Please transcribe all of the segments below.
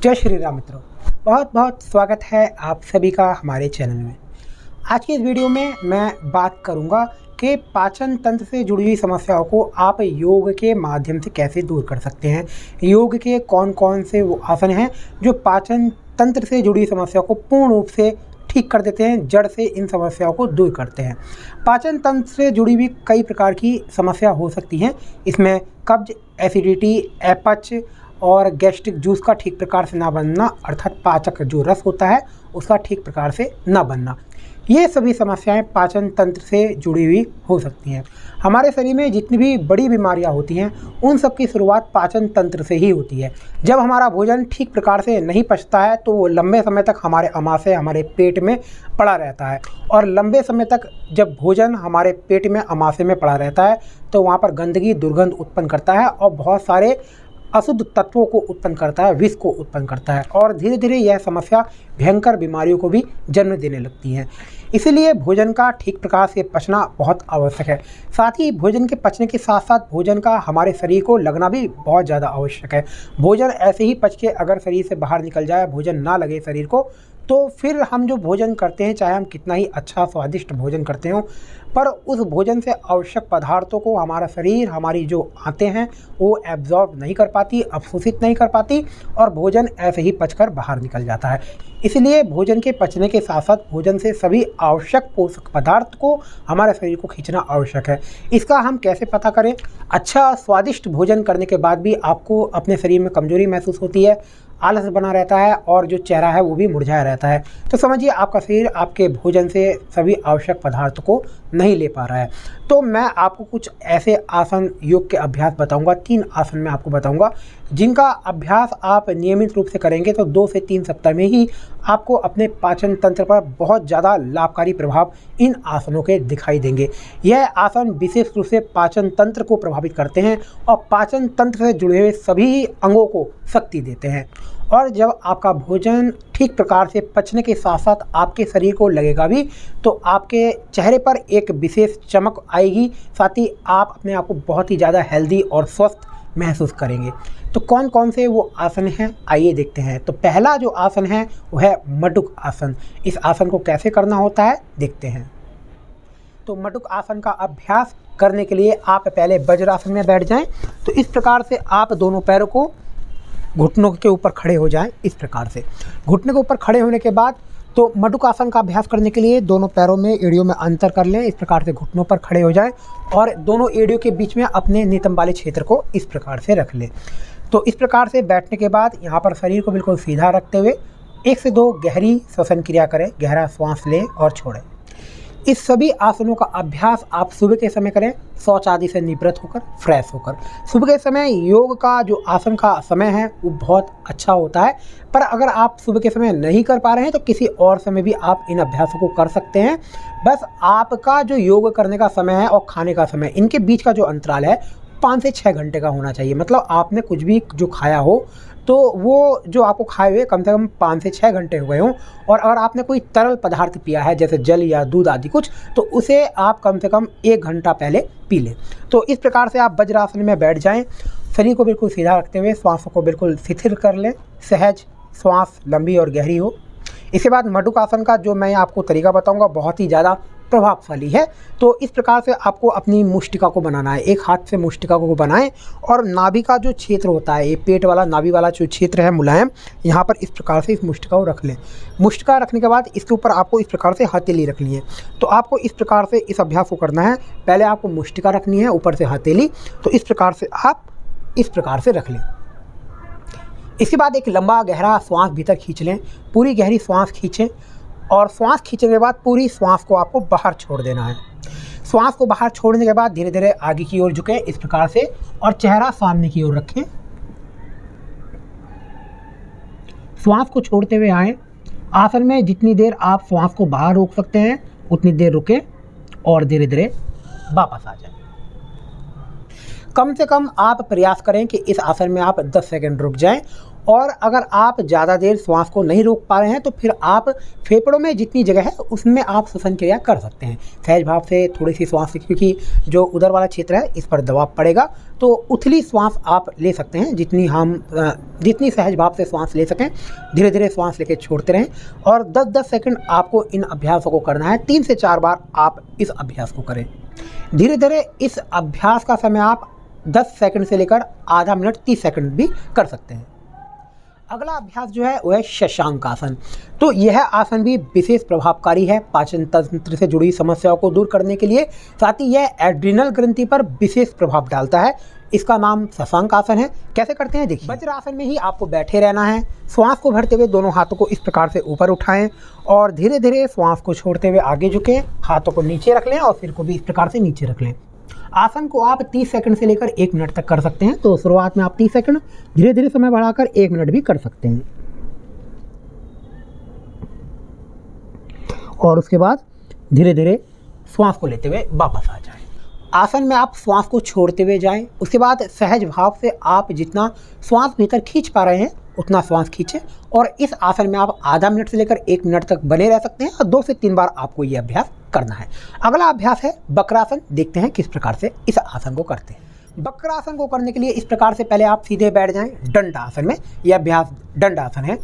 जय श्री राम मित्रों, बहुत बहुत स्वागत है आप सभी का हमारे चैनल में। आज की इस वीडियो में मैं बात करूंगा कि पाचन तंत्र से जुड़ी हुई समस्याओं को आप योग के माध्यम से कैसे दूर कर सकते हैं। योग के कौन कौन से वो आसन हैं जो पाचन तंत्र से जुड़ी समस्याओं को पूर्ण रूप से ठीक कर देते हैं, जड़ से इन समस्याओं को दूर करते हैं। पाचन तंत्र से जुड़ी हुई कई प्रकार की समस्या हो सकती हैं। इसमें कब्ज, एसिडिटी, अपच और गैस्ट्रिक जूस का ठीक प्रकार से ना बनना, अर्थात पाचक जो रस होता है उसका ठीक प्रकार से ना बनना, ये सभी समस्याएं पाचन तंत्र से जुड़ी हुई हो सकती हैं। हमारे शरीर में जितनी भी बड़ी बीमारियां होती हैं उन सब की शुरुआत पाचन तंत्र से ही होती है। जब हमारा भोजन ठीक प्रकार से नहीं पचता है तो वो लंबे समय तक हमारे आमाशय, हमारे पेट में पड़ा रहता है, और लंबे समय तक जब भोजन हमारे पेट में, आमाशय में पड़ा रहता है तो वहाँ पर गंदगी, दुर्गंध उत्पन्न करता है और बहुत सारे अशुद्ध तत्वों को उत्पन्न करता है, विष को उत्पन्न करता है, और धीरे धीरे यह समस्या भयंकर बीमारियों को भी जन्म देने लगती है। इसीलिए भोजन का ठीक प्रकार से पचना बहुत आवश्यक है। साथ ही भोजन के पचने के साथ साथ भोजन का हमारे शरीर को लगना भी बहुत ज़्यादा आवश्यक है। भोजन ऐसे ही पच के अगर शरीर से बाहर निकल जाए, भोजन ना लगे शरीर को, तो फिर हम जो भोजन करते हैं, चाहे हम कितना ही अच्छा स्वादिष्ट भोजन करते हों, पर उस भोजन से आवश्यक पदार्थों को हमारा शरीर, हमारी जो आंतें हैं वो एब्जॉर्ब नहीं कर पाती, अवशोषित नहीं कर पाती, और भोजन ऐसे ही पचकर बाहर निकल जाता है। इसलिए भोजन के पचने के साथ साथ भोजन से सभी आवश्यक पोषक पदार्थ को हमारे शरीर को खींचना आवश्यक है। इसका हम कैसे पता करें? अच्छा स्वादिष्ट भोजन करने के बाद भी आपको अपने शरीर में कमजोरी महसूस होती है, आलस बना रहता है और जो चेहरा है वो भी मुरझाया रहता है, तो समझिए आपका शरीर आपके भोजन से सभी आवश्यक पदार्थ को नहीं ले पा रहा है। तो मैं आपको कुछ ऐसे आसन, योग के अभ्यास बताऊंगा। 3 आसन मैं आपको बताऊंगा जिनका अभ्यास आप नियमित रूप से करेंगे तो 2 से 3 सप्ताह में ही आपको अपने पाचन तंत्र पर बहुत ज़्यादा लाभकारी प्रभाव इन आसनों के दिखाई देंगे। यह आसन विशेष रूप से पाचन तंत्र को प्रभावित करते हैं और पाचन तंत्र से जुड़े हुए सभी अंगों को शक्ति देते हैं। और जब आपका भोजन ठीक प्रकार से पचने के साथ साथ आपके शरीर को लगेगा भी, तो आपके चेहरे पर एक विशेष चमक आएगी, साथ ही आप अपने आप को बहुत ही ज़्यादा हेल्दी और स्वस्थ महसूस करेंगे। तो कौन कौन से वो आसन हैं, आइए देखते हैं। तो पहला जो आसन है वो है मटुक आसन। इस आसन को कैसे करना होता है देखते हैं। तो मटुक आसन का अभ्यास करने के लिए आप पहले वज्रासन में बैठ जाएं। तो इस प्रकार से आप दोनों पैरों को घुटनों के ऊपर खड़े हो जाएं। इस प्रकार से घुटने के ऊपर खड़े होने के बाद तो मटुक आसन का अभ्यास करने के लिए दोनों पैरों में, एड़ियों में अंतर कर लें। इस प्रकार से घुटनों पर खड़े हो जाएं और दोनों एड़ियों के बीच में अपने नितंब वाले क्षेत्र को इस प्रकार से रख लें। तो इस प्रकार से बैठने के बाद यहाँ पर शरीर को बिल्कुल सीधा रखते हुए 1 से 2 गहरी श्वसन क्रिया करें, गहरा श्वास लें और छोड़ें। इस सभी आसनों का अभ्यास आप सुबह के समय करें, शौच आदि से निवृत्त होकर, फ्रेश होकर। सुबह के समय योग का जो आसन का समय है वो बहुत अच्छा होता है, पर अगर आप सुबह के समय नहीं कर पा रहे हैं तो किसी और समय भी आप इन अभ्यासों को कर सकते हैं। बस आपका जो योग करने का समय है और खाने का समय, इनके बीच का जो अंतराल है 5 से 6 घंटे का होना चाहिए। मतलब आपने कुछ भी जो खाया हो तो वो जो आपको खाए हुए कम से कम 5 से 6 घंटे हो गए हों, और अगर आपने कोई तरल पदार्थ पिया है जैसे जल या दूध आदि कुछ, तो उसे आप कम से कम 1 घंटा पहले पी लें। तो इस प्रकार से आप वज्रासन में बैठ जाएं, शरीर को बिल्कुल सीधा रखते हुए श्वासों को बिल्कुल शिथिल कर लें, सहज श्वास लंबी और गहरी हो। इसके बाद मटुक आसन का जो मैं आपको तरीका बताऊंगा बहुत ही ज़्यादा प्रभावशाली है। तो इस प्रकार से आपको अपनी मुष्टिका को बनाना है। एक हाथ से मुष्टिका को बनाएं और नाभि का जो क्षेत्र होता है, ये पेट वाला नाभि वाला जो क्षेत्र है मुलायम, यहाँ पर इस प्रकार से इस मुष्टिका को रख लें। मुष्टिका रखने के बाद इसके ऊपर आपको इस प्रकार से हथेली रखनी है। तो आपको इस प्रकार से इस अभ्यास को करना है। पहले आपको मुष्टिका रखनी है, ऊपर से हथेली। तो इस प्रकार से आप इस प्रकार से रख लें। इसके बाद एक लंबा गहरा श्वास भीतर खींच लें, पूरी गहरी श्वास खींचें, और श्वास खींचने के बाद पूरी श्वास को आपको बाहर छोड़ देना है। श्वास को बाहर छोड़ने के बाद धीरे धीरे आगे की ओर झुकें इस प्रकार से, और चेहरा सामने की ओर रखें। श्वास को छोड़ते हुए आएं। आसन में जितनी देर आप श्वास को बाहर रोक सकते हैं उतनी देर रुकें और धीरे धीरे वापस आ जाएं। कम से कम आप प्रयास करें कि इस आसन में आप 10 सेकंड रुक जाएं और अगर आप ज़्यादा देर श्वास को नहीं रोक पा रहे हैं तो फिर आप फेफड़ों में जितनी जगह है उसमें आप श्वसन क्रिया कर सकते हैं। सहज भाव से थोड़ी सी श्वास, क्योंकि जो उदर वाला क्षेत्र है इस पर दबाव पड़ेगा, तो उथली श्वास आप ले सकते हैं जितनी सहज भाव से श्वास ले सकें। धीरे धीरे श्वास लेके छोड़ते रहें और 10-10 सेकंड आपको इन अभ्यासों को करना है। 3 से 4 बार आप इस अभ्यास को करें। धीरे धीरे इस अभ्यास का समय आप 10 सेकंड से लेकर आधा मिनट 30 सेकंड भी कर सकते हैं। अगला अभ्यास जो है वह है शशांक आसन। तो यह आसन भी विशेष प्रभावकारी है पाचन तंत्र से जुड़ी समस्याओं को दूर करने के लिए। साथ ही यह एड्रिनल ग्रंथि पर विशेष प्रभाव डालता है। इसका नाम शशांक आसन है। कैसे करते हैं देखिए। वज्र आसन में ही आपको बैठे रहना है। श्वास को भरते हुए दोनों हाथों को इस प्रकार से ऊपर उठाएं और धीरे धीरे श्वास को छोड़ते हुए आगे झुकें। हाथों को नीचे रख लें और सिर को भी इस प्रकार से नीचे रख लें। आसन को आप 30 सेकंड से लेकर 1 मिनट तक कर सकते हैं। तो शुरुआत में आप 30 सेकंड, धीरे धीरे समय बढ़ाकर 1 मिनट भी कर सकते हैं। और उसके बाद धीरे धीरे श्वास को लेते हुए वापस आ जाएं। आसन में आप श्वास को छोड़ते हुए जाएं। उसके बाद सहज भाव से आप जितना श्वास भीतर खींच पा रहे हैं उतना श्वास खींचें और इस आसन में आप आधा मिनट से लेकर 1 मिनट तक बने रह सकते हैं और 2 से 3 बार आपको ये अभ्यास करना है। अगला अभ्यास है वक्रासन। देखते हैं किस प्रकार से इस आसन को करते हैं। वक्रासन को करने के लिए इस प्रकार से पहले आप सीधे बैठ जाएं दंड आसन में। यह अभ्यास दंड आसन है।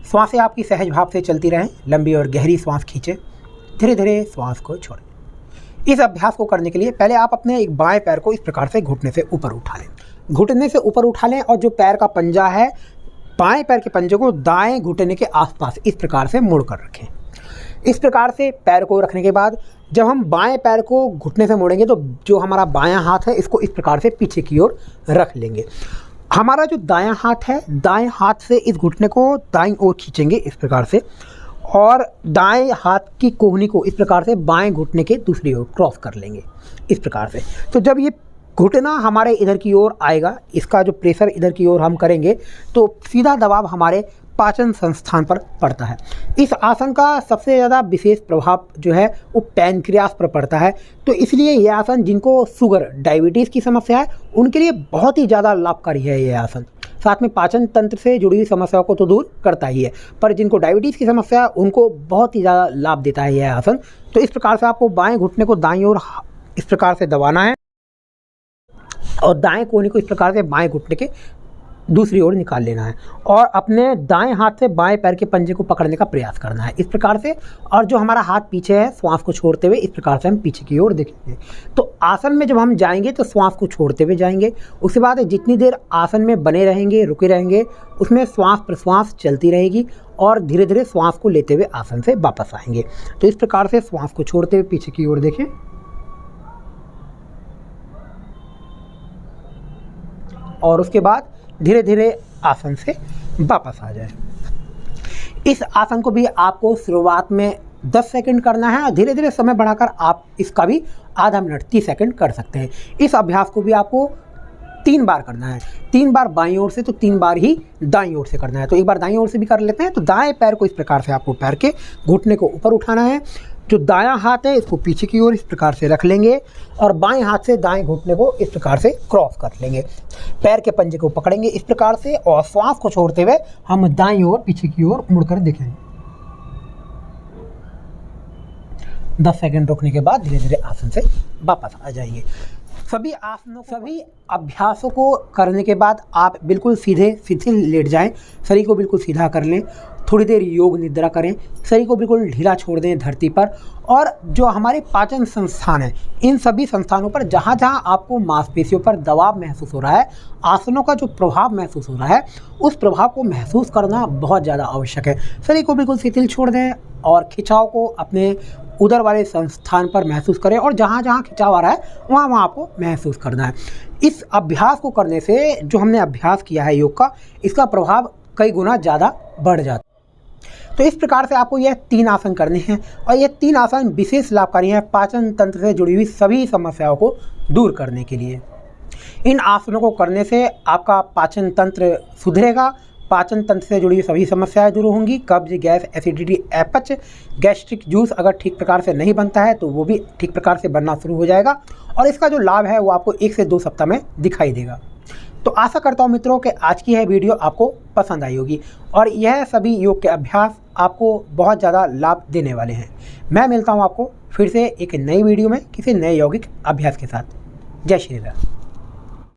श्वासें आपकी सहज भाव से चलती रहें। लंबी और गहरी श्वास खींचें, धीरे धीरे श्वास को छोड़ें। इस अभ्यास को करने के लिए पहले आप अपने एक बाएं पैर को इस प्रकार से घुटने से ऊपर उठा लें। घुटने से ऊपर उठा लें और जो पैर का पंजा है बाएं पैर के पंजे को दाएं घुटने के आसपास इस प्रकार से मोड़ कर रखें। इस प्रकार से पैर को रखने के बाद जब हम बाएं पैर को घुटने से मोड़ेंगे तो जो हमारा बायां हाथ है इसको इस प्रकार से पीछे की ओर रख लेंगे। हमारा जो दायां हाथ है, दाएं हाथ से इस घुटने को दाईं ओर खींचेंगे इस प्रकार से और दाएं हाथ की कोहनी को इस प्रकार से बाएं घुटने के दूसरी ओर क्रॉस कर लेंगे इस प्रकार से। तो जब ये घुटना हमारे इधर की ओर आएगा, इसका जो प्रेशर इधर की ओर हम करेंगे तो सीधा दबाव हमारे पाचन संस्थान पर पड़ता है। इस आसन का सबसे ज़्यादा विशेष प्रभाव जो है वो पैनक्रियास पर पड़ता है। तो इसलिए यह आसन जिनको शुगर, डायबिटीज़ की समस्या है उनके लिए बहुत ही ज़्यादा लाभकारी है यह आसन। साथ में पाचन तंत्र से जुड़ी हुई समस्याओं को तो दूर करता ही है, पर जिनको डायबिटीज़ की समस्या है उनको बहुत ही ज़्यादा लाभ देता है यह आसन। तो इस प्रकार से आपको बाएं घुटने को दाईं ओर इस प्रकार से दबाना है और दाएं कोहनी को इस प्रकार से बाएं घुटने के दूसरी ओर निकाल लेना है और अपने दाएं हाथ से बाएं पैर के पंजे को पकड़ने का प्रयास करना है इस प्रकार से। और जो हमारा हाथ पीछे है, श्वास को छोड़ते हुए इस प्रकार से हम पीछे की ओर देखेंगे। तो आसन में जब हम जाएंगे तो श्वास को छोड़ते हुए जाएंगे। उसके बाद जितनी देर आसन में बने रहेंगे, रुके रहेंगे, उसमें श्वास प्रश्वास चलती रहेगी और धीरे धीरे श्वास को लेते हुए आसन से वापस आएंगे। तो इस प्रकार से श्वास को छोड़ते हुए पीछे की ओर देखें और उसके बाद धीरे धीरे आसन से वापस आ जाए। इस आसन को भी आपको शुरुआत में 10 सेकंड करना है और धीरे धीरे समय बढ़ाकर आप इसका भी आधा मिनट 30 सेकंड कर सकते हैं। इस अभ्यास को भी आपको 3 बार करना है। 3 बार बाईं ओर से तो 3 बार ही दाईं ओर से करना है। तो एक बार दाईं ओर से भी कर लेते हैं। तो दाएं पैर को इस प्रकार से आपको पैर के घुटने को ऊपर उठाना है। जो दायां हाथ है इसको पीछे की ओर इस प्रकार से रख लेंगे और बाएं हाथ से दाएं घुटने को इस प्रकार से क्रॉस कर लेंगे। पैर के पंजे को पकड़ेंगे इस प्रकार से और श्वास को छोड़ते हुए हम दाईं ओर पीछे की ओर मुड़कर देखेंगे। 10 सेकंड रुकने के बाद धीरे धीरे आसन से वापस आ जाएंगे। सभी अभ्यासों को करने के बाद आप बिल्कुल सीधे लेट जाएं। शरीर को बिल्कुल सीधा कर लें। थोड़ी देर योग निद्रा करें। शरीर को बिल्कुल ढीला छोड़ दें धरती पर। और जो हमारे पाचन संस्थान हैं, इन सभी संस्थानों पर जहाँ जहाँ आपको मांसपेशियों पर दबाव महसूस हो रहा है, आसनों का जो प्रभाव महसूस हो रहा है, उस प्रभाव को महसूस करना बहुत ज़्यादा आवश्यक है। शरीर को बिल्कुल शिथिल छोड़ दें और खिंचाव को अपने उदर वाले संस्थान पर महसूस करें और जहाँ जहाँ खिंचाव आ रहा है वहाँ वहाँ आपको महसूस करना है। इस अभ्यास को करने से जो हमने अभ्यास किया है योग का, इसका प्रभाव कई गुना ज़्यादा बढ़ जाता है। तो इस प्रकार से आपको यह 3 आसन करने हैं और ये 3 आसन विशेष लाभकारी हैं पाचन तंत्र से जुड़ी हुई सभी समस्याओं को दूर करने के लिए। इन आसनों को करने से आपका पाचन तंत्र सुधरेगा, पाचन तंत्र से जुड़ी सभी समस्याएं दूर होंगी। कब्ज, गैस, एसिडिटी, अपच, गैस्ट्रिक जूस अगर ठीक प्रकार से नहीं बनता है तो वो भी ठीक प्रकार से बनना शुरू हो जाएगा और इसका जो लाभ है वो आपको 1 से 2 सप्ताह में दिखाई देगा। तो आशा करता हूँ मित्रों कि आज की यह वीडियो आपको पसंद आई होगी और यह सभी योग के अभ्यास आपको बहुत ज़्यादा लाभ देने वाले हैं। मैं मिलता हूँ आपको फिर से एक नई वीडियो में किसी नए यौगिक अभ्यास के साथ। जय श्री राम।